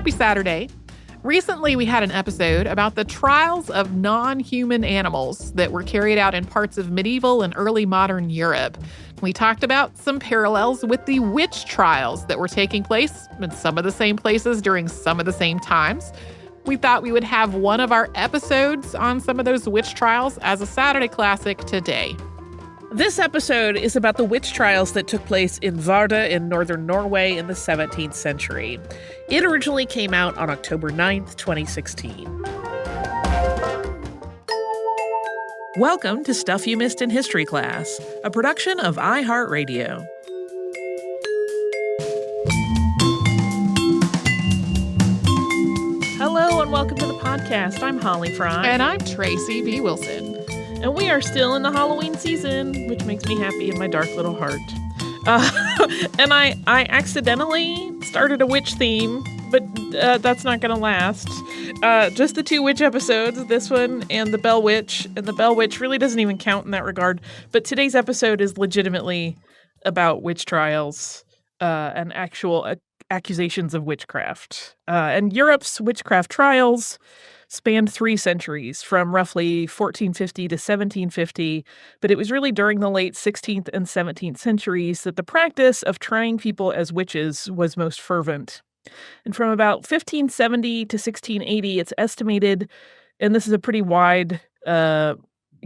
Happy Saturday. Recently, we had an episode about the trials of non-human animals that were carried out in parts of medieval and early modern Europe. We talked about some parallels with the witch trials that were taking place in some of the same places during some of the same times. We thought we would have one of our episodes on some of those witch trials as a Saturday classic today. This episode is about the witch trials that took place in Vardø in northern Norway in the 17th century. It originally came out on October 9th, 2016. Welcome to Stuff You Missed in History Class, a production of iHeartRadio. Hello and welcome to the podcast. I'm Holly Fry. And I'm Tracy B. Wilson. And we are still in the Halloween season, which makes me happy in my dark little heart. And I accidentally started a witch theme, but that's not going to last. Just the two witch episodes, this one and the Bell Witch. And the Bell Witch really doesn't even count in that regard. But today's episode is legitimately about witch trials and actual accusations of witchcraft. And Europe's witchcraft trials spanned 3 centuries, from roughly 1450 to 1750, but it was really during the late 16th and 17th centuries that the practice of trying people as witches was most fervent. And from about 1570 to 1680, it's estimated, and this is a pretty wide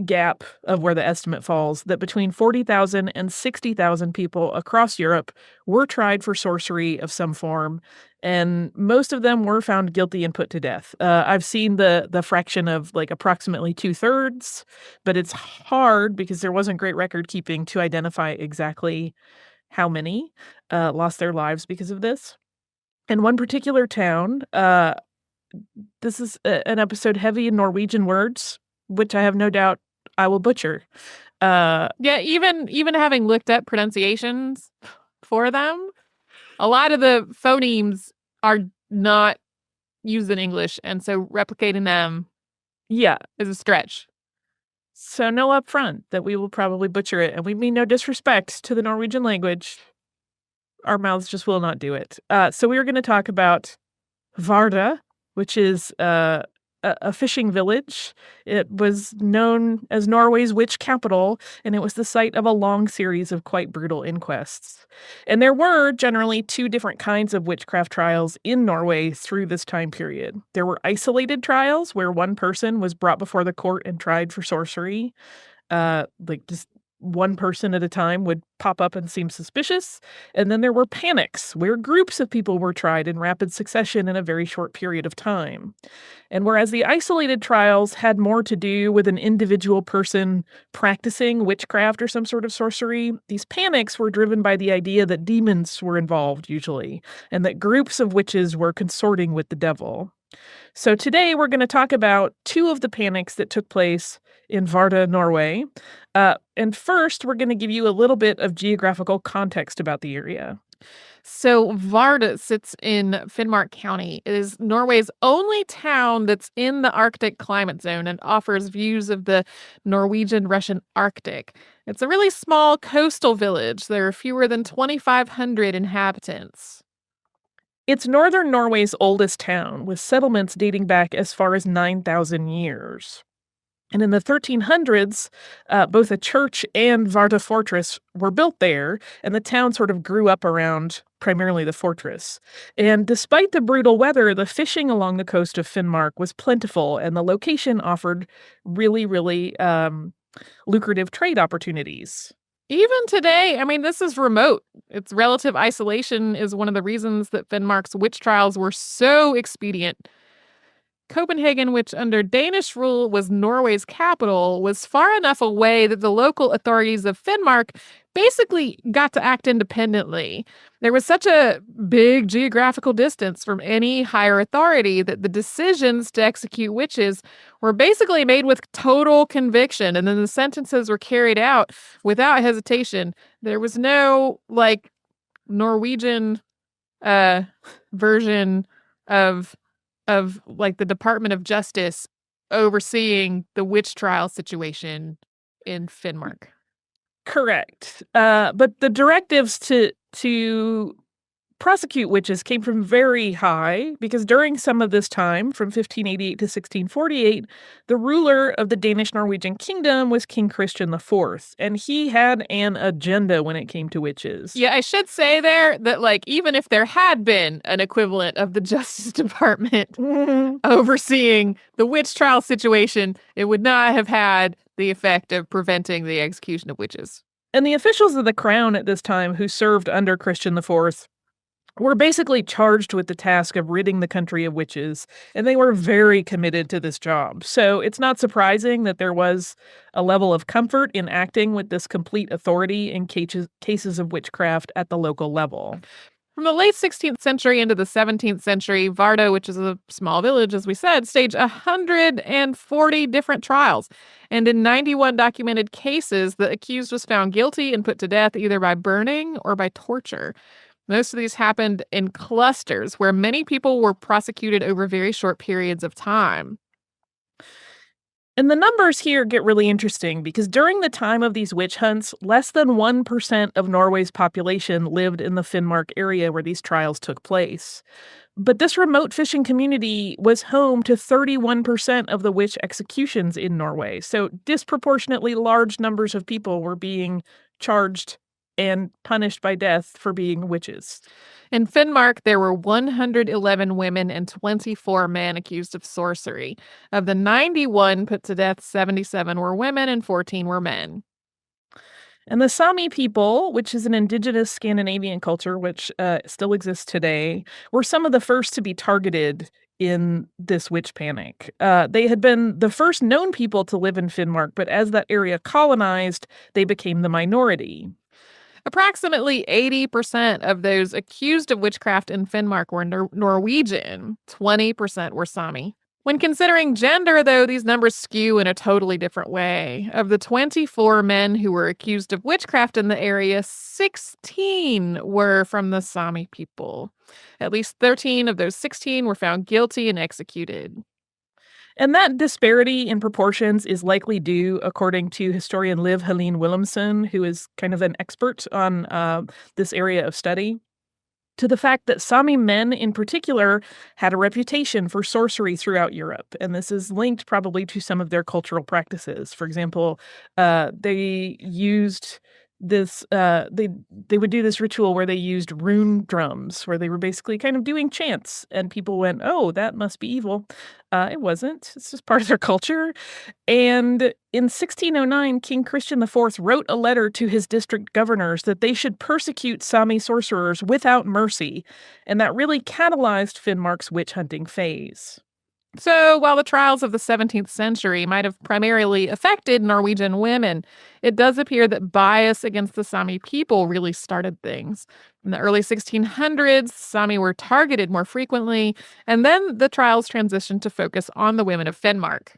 gap of where the estimate falls, that between 40,000 and 60,000 people across Europe were tried for sorcery of some form, and most of them were found guilty and put to death. I've seen the fraction of like approximately 2/3, but it's hard because there wasn't great record keeping to identify exactly how many lost their lives because of this. In one particular town, this is an episode heavy in Norwegian words, which I have no doubt I will butcher. Yeah, even having looked up pronunciations for them, a lot of the phonemes are not used in English, and so replicating them, is a stretch. So know up front that we will probably butcher it, and we mean no disrespect to the Norwegian language. Our mouths just will not do it. So we are going to talk about Vardø, which is a fishing village. It was known as Norway's witch capital, and it was the site of a long series of quite brutal inquests. And there were generally 2 different kinds of witchcraft trials in Norway through this time period. There were isolated trials where one person was brought before the court and tried for sorcery. Just one person at a time would pop up and seem suspicious. And then there were panics, where groups of people were tried in rapid succession in a very short period of time. And whereas the isolated trials had more to do with an individual person practicing witchcraft or some sort of sorcery, these panics were driven by the idea that demons were involved usually, and that groups of witches were consorting with the devil. So today we're going to talk about 2 of the panics that took place in Vardø, Norway. And first, we're going to give you a little bit of geographical context about the area. So Vardø sits in Finnmark County. It is Norway's only town that's in the Arctic climate zone and offers views of the Norwegian-Russian Arctic. It's a really small coastal village. There are fewer than 2,500 inhabitants. It's northern Norway's oldest town, with settlements dating back as far as 9,000 years. And in the 1300s, both a church and Vardøhus Fortress were built there, and the town sort of grew up around primarily the fortress. And despite the brutal weather, the fishing along the coast of Finnmark was plentiful, and the location offered really, really lucrative trade opportunities. Even today, I mean, this is remote. Its relative isolation is one of the reasons that Finnmark's witch trials were so expedient. Copenhagen, which under Danish rule was Norway's capital, was far enough away that the local authorities of Finnmark basically got to act independently. There was such a big geographical distance from any higher authority that the decisions to execute witches were basically made with total conviction, and then the sentences were carried out without hesitation. There was no, Norwegian version of the Department of Justice overseeing the witch trial situation in Finnmark. Correct. But the directives to prosecute witches came from very high because during some of this time, from 1588 to 1648, the ruler of the Danish-Norwegian kingdom was King Christian IV, and he had an agenda when it came to witches. Yeah, I should say there that, like, even if there had been an equivalent of the Justice Department overseeing the witch trial situation, it would not have had the effect of preventing the execution of witches. And the officials of the crown at this time who served under Christian IV were basically charged with the task of ridding the country of witches, and they were very committed to this job. So it's not surprising that there was a level of comfort in acting with this complete authority in cases of witchcraft at the local level. From the late 16th century into the 17th century, Vardø, which is a small village, as we said, staged 140 different trials. And in 91 documented cases, the accused was found guilty and put to death either by burning or by torture. Most of these happened in clusters where many people were prosecuted over very short periods of time. And the numbers here get really interesting because during the time of these witch hunts, less than 1% of Norway's population lived in the Finnmark area where these trials took place. But this remote fishing community was home to 31% of the witch executions in Norway. So disproportionately large numbers of people were being charged and punished by death for being witches. In Finnmark, there were 111 women and 24 men accused of sorcery. Of the 91 put to death, 77 were women and 14 were men. And the Sami people, which is an indigenous Scandinavian culture which still exists today, were some of the first to be targeted in this witch panic. They had been the first known people to live in Finnmark, but as that area colonized, they became the minority. Approximately 80% of those accused of witchcraft in Finnmark were Norwegian. 20% were Sami. When considering gender, though, these numbers skew in a totally different way. Of the 24 men who were accused of witchcraft in the area, 16 were from the Sami people. At least 13 of those 16 were found guilty and executed. And that disparity in proportions is likely due, according to historian Liv Helene Wilhelmsen, who is kind of an expert on this area of study, to the fact that Sami men in particular had a reputation for sorcery throughout Europe. And this is linked probably to some of their cultural practices. For example, they used this they would do this ritual where they used rune drums, where they were basically kind of doing chants, and people went, oh, that must be evil. It wasn't. It's just part of their culture. And in 1609, King Christian IV wrote a letter to his district governors that they should persecute Sami sorcerers without mercy, and that really catalyzed Finnmark's witch hunting phase. So, while the trials of the 17th century might have primarily affected Norwegian women, it does appear that bias against the Sami people really started things. In the early 1600s, Sami were targeted more frequently, and then the trials transitioned to focus on the women of Finnmark.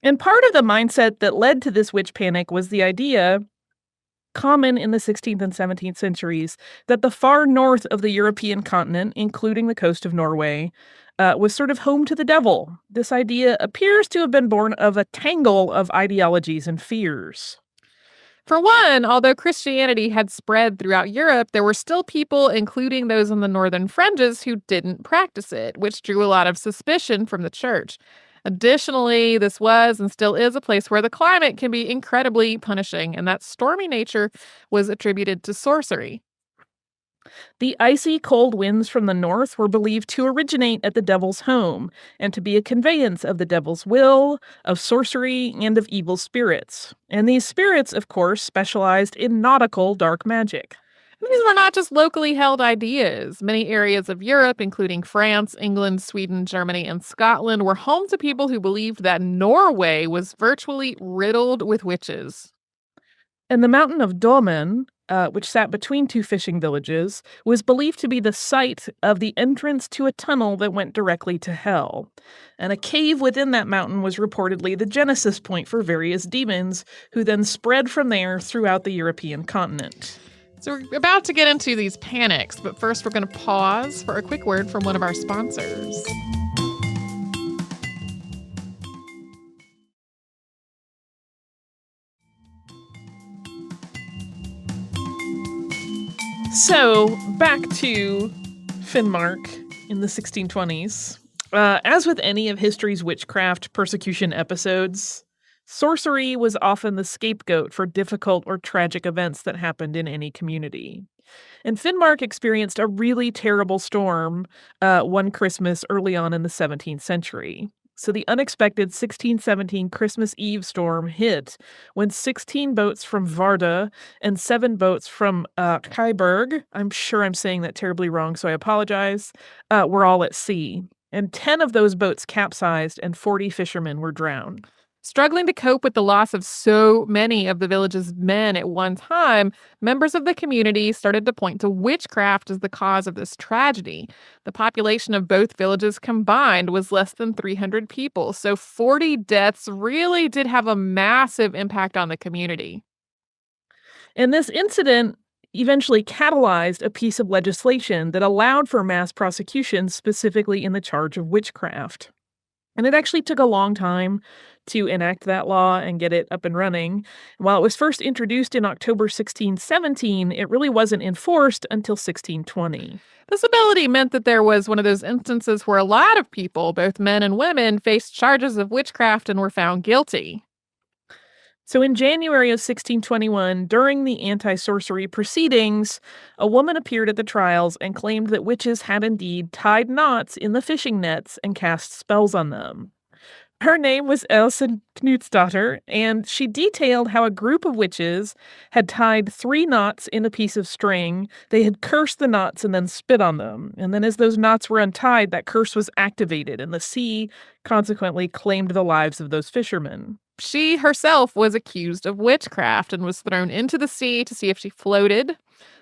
And part of the mindset that led to this witch panic was the idea, common in the 16th and 17th centuries, that the far north of the European continent, including the coast of Norway, was sort of home to the devil. This idea appears to have been born of a tangle of ideologies and fears. For one, although Christianity had spread throughout Europe, there were still people, including those in the northern fringes, who didn't practice it, which drew a lot of suspicion from the church. Additionally, this was and still is a place where the climate can be incredibly punishing, and that stormy nature was attributed to sorcery. The icy cold winds from the north were believed to originate at the devil's home and to be a conveyance of the devil's will, of sorcery, and of evil spirits. And these spirits, of course, specialized in nautical dark magic. These were not just locally held ideas. Many areas of Europe, including France, England, Sweden, Germany, and Scotland, were home to people who believed that Norway was virtually riddled with witches. And the mountain of Domen, which sat between two fishing villages, was believed to be the site of the entrance to a tunnel that went directly to hell. And a cave within that mountain was reportedly the genesis point for various demons, who then spread from there throughout the European continent. So we're about to get into these panics, but first we're going to pause for a quick word from one of our sponsors. So, back to Finnmark in the 1620s. As with any of history's witchcraft persecution episodes, sorcery was often the scapegoat for difficult or tragic events that happened in any community. And Finnmark experienced a really terrible storm one Christmas early on in the 17th century. So the unexpected 1617 Christmas Eve storm hit when 16 boats from Vardø and 7 boats from Kaiberg, I'm sure I'm saying that terribly wrong, so I apologize, were all at sea. And 10 of those boats capsized and 40 fishermen were drowned. Struggling to cope with the loss of so many of the village's men at one time, members of the community started to point to witchcraft as the cause of this tragedy. The population of both villages combined was less than 300 people, so 40 deaths really did have a massive impact on the community. And this incident eventually catalyzed a piece of legislation that allowed for mass prosecution specifically in the charge of witchcraft. And it actually took a long time to enact that law and get it up and running. While it was first introduced in October 1617, it really wasn't enforced until 1620. This ability meant that there was one of those instances where a lot of people, both men and women, faced charges of witchcraft and were found guilty. So in January of 1621, during the anti-sorcery proceedings, a woman appeared at the trials and claimed that witches had indeed tied knots in the fishing nets and cast spells on them. Her name was Else Knutsdatter, and she detailed how a group of witches had tied 3 knots in a piece of string. They had cursed the knots and then spit on them. And then as those knots were untied, that curse was activated, and the sea consequently claimed the lives of those fishermen. She herself was accused of witchcraft and was thrown into the sea to see if she floated.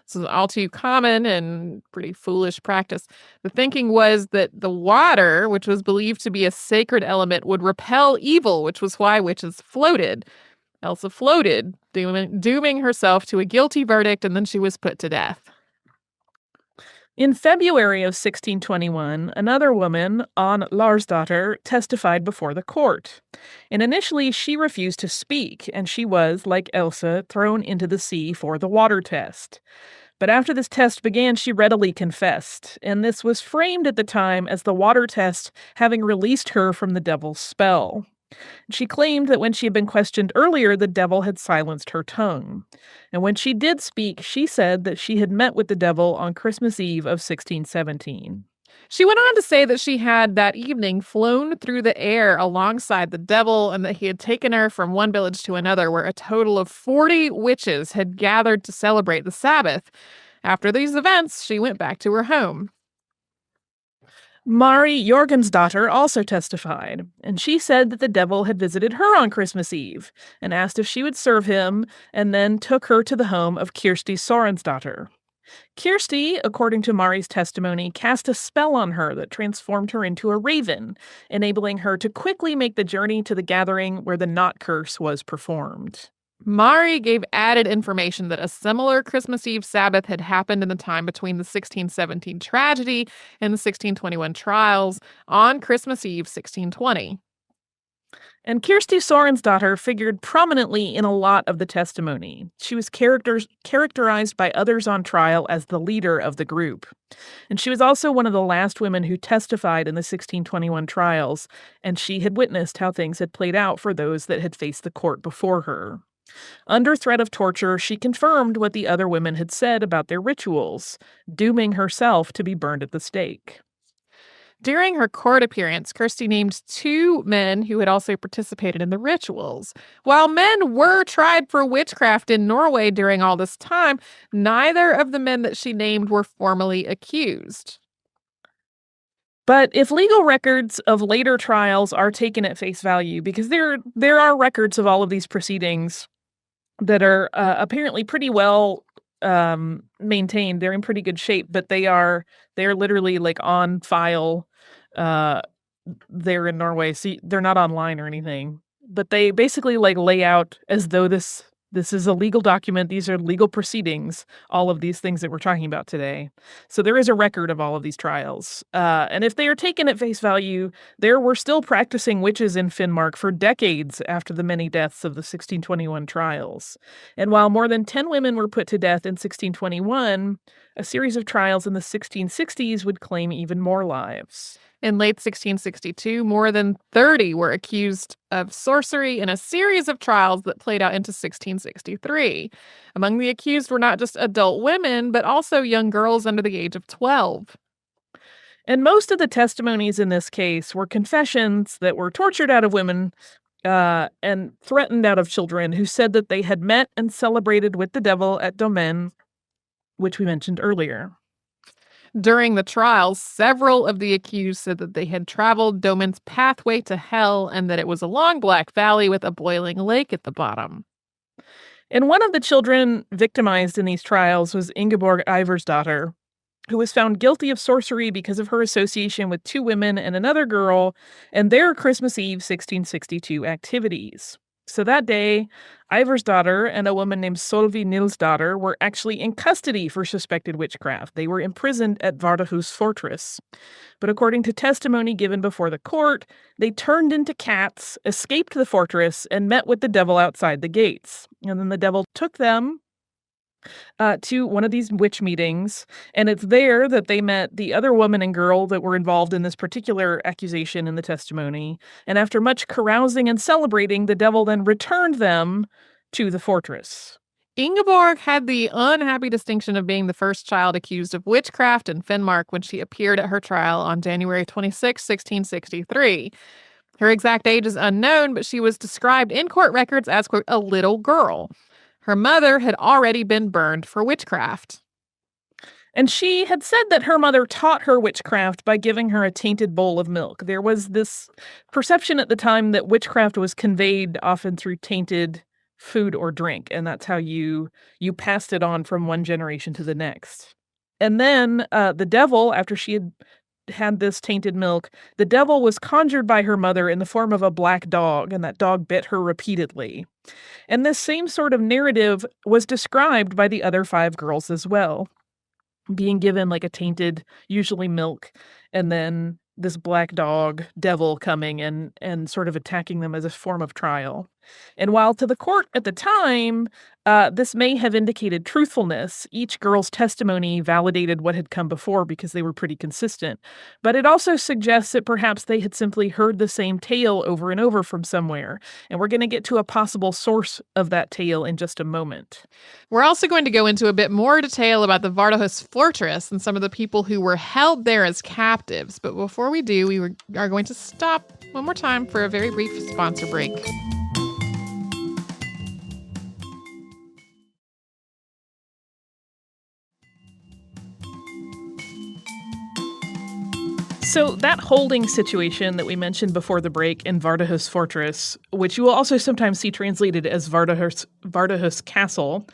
This is all too common and pretty foolish practice. The thinking was that the water, which was believed to be a sacred element, would repel evil, which was why witches floated. Elsa floated, dooming herself to a guilty verdict, and then she was put to death. In February of 1621, another woman, Anne Larsdatter, testified before the court. And initially, she refused to speak, and she was, like Elsa, thrown into the sea for the water test. But after this test began, she readily confessed, and this was framed at the time as the water test having released her from the devil's spell. She claimed that when she had been questioned earlier, the devil had silenced her tongue. And when she did speak, she said that she had met with the devil on Christmas Eve of 1617. She went on to say that she had that evening flown through the air alongside the devil and that he had taken her from one village to another where a total of 40 witches had gathered to celebrate the Sabbath. After these events, she went back to her home. Mari Jorgensdatter also testified, and she said that the devil had visited her on Christmas Eve and asked if she would serve him, and then took her to the home of Kirsti Sorensdatter. Kirsti, according to Mari's testimony, cast a spell on her that transformed her into a raven, enabling her to quickly make the journey to the gathering where the knot curse was performed. Mari gave added information that a similar Christmas Eve Sabbath had happened in the time between the 1617 tragedy and the 1621 trials on Christmas Eve 1620. And Kirsti Sorensdatter figured prominently in a lot of the testimony. She was characterized by others on trial as the leader of the group. And she was also one of the last women who testified in the 1621 trials, and she had witnessed how things had played out for those that had faced the court before her. Under threat of torture, she confirmed what the other women had said about their rituals, dooming herself to be burned at the stake. During her court appearance, Kirsti named 2 men who had also participated in the rituals. While men were tried for witchcraft in Norway during all this time, neither of the men that she named were formally accused. But if legal records of later trials are taken at face value, because there are records of all of these proceedings that are apparently pretty well maintained, they're in pretty good shape, but they're literally like on file there in Norway. So they're not online or anything, but they basically like lay out as though this is a legal document. These are legal proceedings, all of these things that we're talking about today. So there is a record of all of these trials. And if they are taken at face value, there were still practicing witches in Finnmark for decades after the many deaths of the 1621 trials. And while more than 10 women were put to death in 1621, A series of trials in the 1660s would claim even more lives. In late 1662, more than 30 were accused of sorcery in a series of trials that played out into 1663. Among the accused were not just adult women, but also young girls under the age of 12. And most of the testimonies in this case were confessions that were tortured out of women and threatened out of children who said that they had met and celebrated with the devil at Domaine, which we mentioned earlier. During the trials, several of the accused said that they had traveled Domaine's pathway to hell and that it was a long black valley with a boiling lake at the bottom. And one of the children victimized in these trials was Ingeborg Iversdatter, who was found guilty of sorcery because of her association with 2 women and another girl and their Christmas Eve 1662 activities. So that day, Iversdatter and a woman named Solveig Nilsdatter were actually in custody for suspected witchcraft. They were imprisoned at Vardøhus Fortress. But according to testimony given before the court, they turned into cats, escaped the fortress, and met with the devil outside the gates. And then the devil took them to one of these witch meetings, and it's there that they met the other woman and girl that were involved in this particular accusation in the testimony. And after much carousing and celebrating, the devil then returned them to the fortress. Ingeborg had the unhappy distinction of being the first child accused of witchcraft in Finnmark when she appeared at her trial on January 26, 1663. Her exact age is unknown, but she was described in court records as, quote, a little girl. Her mother had already been burned for witchcraft. And she had said that her mother taught her witchcraft by giving her a tainted bowl of milk. There was this perception at the time that witchcraft was conveyed often through tainted food or drink, and that's how you passed it on from one generation to the next. And then the devil, after she had this tainted milk, the devil was conjured by her mother in the form of a black dog, and that dog bit her repeatedly. And this same sort of narrative was described by the other 5 girls as well, being given like a tainted, usually milk, and then this black dog devil coming and sort of attacking them as a form of trial. And while to the court at the time, this may have indicated truthfulness, each girl's testimony validated what had come before because they were pretty consistent. But it also suggests that perhaps they had simply heard the same tale over and over from somewhere. And we're going to get to a possible source of that tale in just a moment. We're also going to go into a bit more detail about the Vardøhus Fortress and some of the people who were held there as captives. But before we do, we are going to stop one more time for a very brief sponsor break. So that holding situation that we mentioned before the break in Vardøhus Fortress, which you will also sometimes see translated as Vardøhus Castle,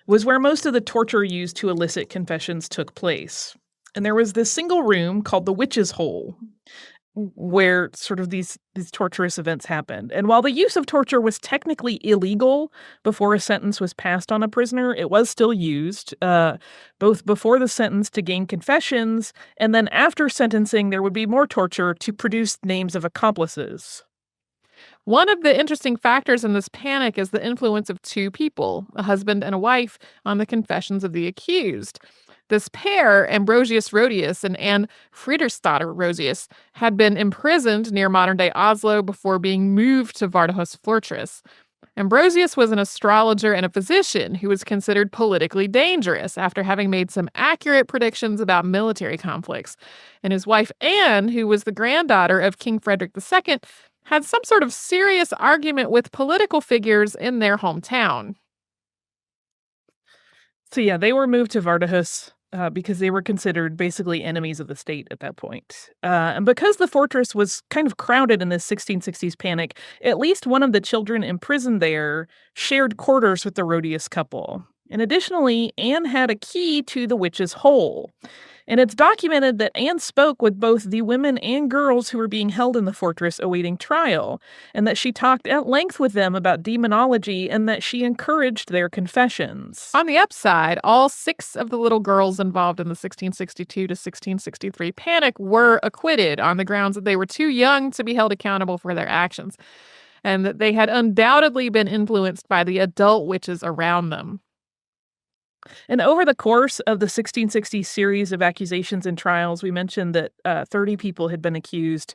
was where most of the torture used to elicit confessions took place. And there was this single room called the Witch's Hole, where sort of these torturous events happened. And while the use of torture was technically illegal before a sentence was passed on a prisoner, it was still used, both before the sentence to gain confessions, and then after sentencing, there would be more torture to produce names of accomplices. One of the interesting factors in this panic is the influence of 2 people, a husband and a wife, on the confessions of the accused. This pair, Ambrosius Rhodius and Anne Friedersdatter Rhodius, had been imprisoned near modern-day Oslo before being moved to Vardøhus Fortress. Ambrosius was an astrologer and a physician who was considered politically dangerous after having made some accurate predictions about military conflicts. And his wife Anne, who was the granddaughter of King Frederick II, had some sort of serious argument with political figures in their hometown. So yeah, they were moved to Vardøhus because they were considered basically enemies of the state at that point. And because the fortress was kind of crowded in this 1660s panic, at least one of the children imprisoned there shared quarters with the Rhodius couple. And additionally, Anne had a key to the witch's hole. And it's documented that Anne spoke with both the women and girls who were being held in the fortress awaiting trial, and that she talked at length with them about demonology and that she encouraged their confessions. On the upside, all 6 of the little girls involved in the 1662 to 1663 panic were acquitted on the grounds that they were too young to be held accountable for their actions, and that they had undoubtedly been influenced by the adult witches around them. And over the course of the 1660 series of accusations and trials, we mentioned that 30 people had been accused.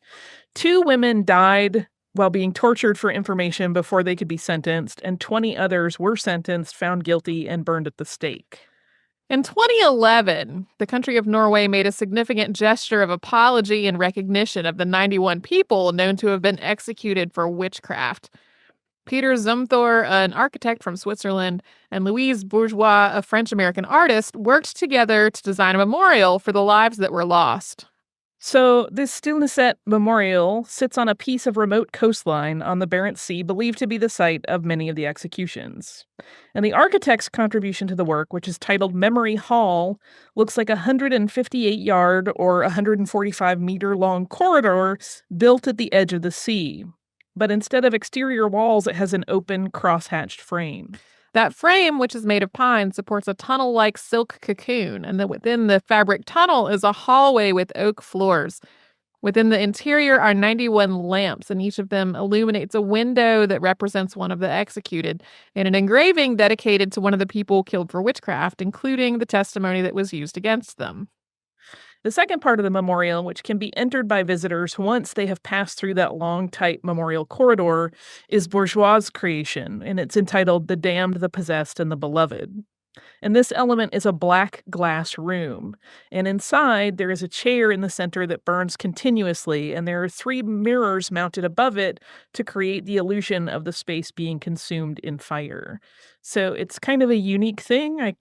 2 women died while being tortured for information before they could be sentenced, and 20 others were sentenced, found guilty, and burned at the stake. In 2011, the country of Norway made a significant gesture of apology and recognition of the 91 people known to have been executed for witchcraft. Peter Zumthor, an architect from Switzerland, and Louise Bourgeois, a French-American artist, worked together to design a memorial for the lives that were lost. So this Stilneset Memorial sits on a piece of remote coastline on the Barents Sea, believed to be the site of many of the executions. And the architect's contribution to the work, which is titled Memory Hall, looks like a 158-yard or 145-meter long corridor built at the edge of the sea. But instead of exterior walls, it has an open, cross-hatched frame. That frame, which is made of pine, supports a tunnel-like silk cocoon, and then within the fabric tunnel is a hallway with oak floors. Within the interior are 91 lamps, and each of them illuminates a window that represents one of the executed, and an engraving dedicated to one of the people killed for witchcraft, including the testimony that was used against them. The second part of the memorial, which can be entered by visitors once they have passed through that long, tight memorial corridor, is Bourgeois' creation, and it's entitled The Damned, the Possessed, and the Beloved. And this element is a black glass room, and inside there is a chair in the center that burns continuously, and there are 3 mirrors mounted above it to create the illusion of the space being consumed in fire. So it's kind of a unique thing. I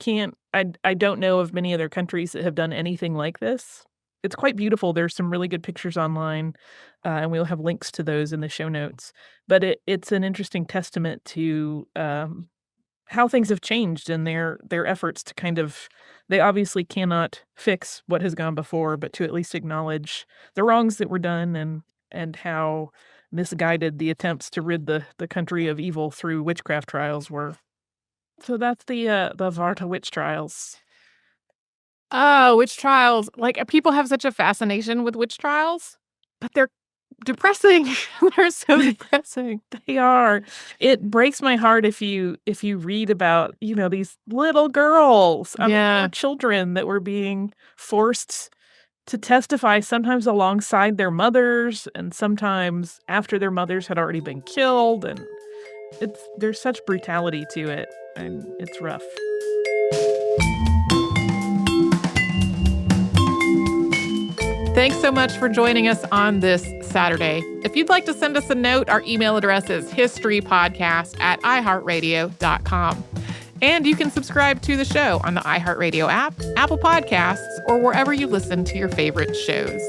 don't know of many other countries that have done anything like this. It's quite beautiful. There's some really good pictures online, and we'll have links to those in the show notes. But it's an interesting testament to how things have changed in their efforts to kind of, they obviously cannot fix what has gone before, but to at least acknowledge the wrongs that were done and how misguided the attempts to rid the country of evil through witchcraft trials were. So that's the Vardø witch trials. Oh, witch trials. Like, people have such a fascination with witch trials, but they're depressing. They're so depressing. They are. It breaks my heart if you read about, these little girls, children that were being forced to testify, sometimes alongside their mothers and sometimes after their mothers had already been killed, and there's such brutality to it, and it's rough. Thanks so much for joining us on this Saturday. If you'd like to send us a note, our email address is historypodcast@iheartradio.com. And you can subscribe to the show on the iHeartRadio app, Apple Podcasts, or wherever you listen to your favorite shows.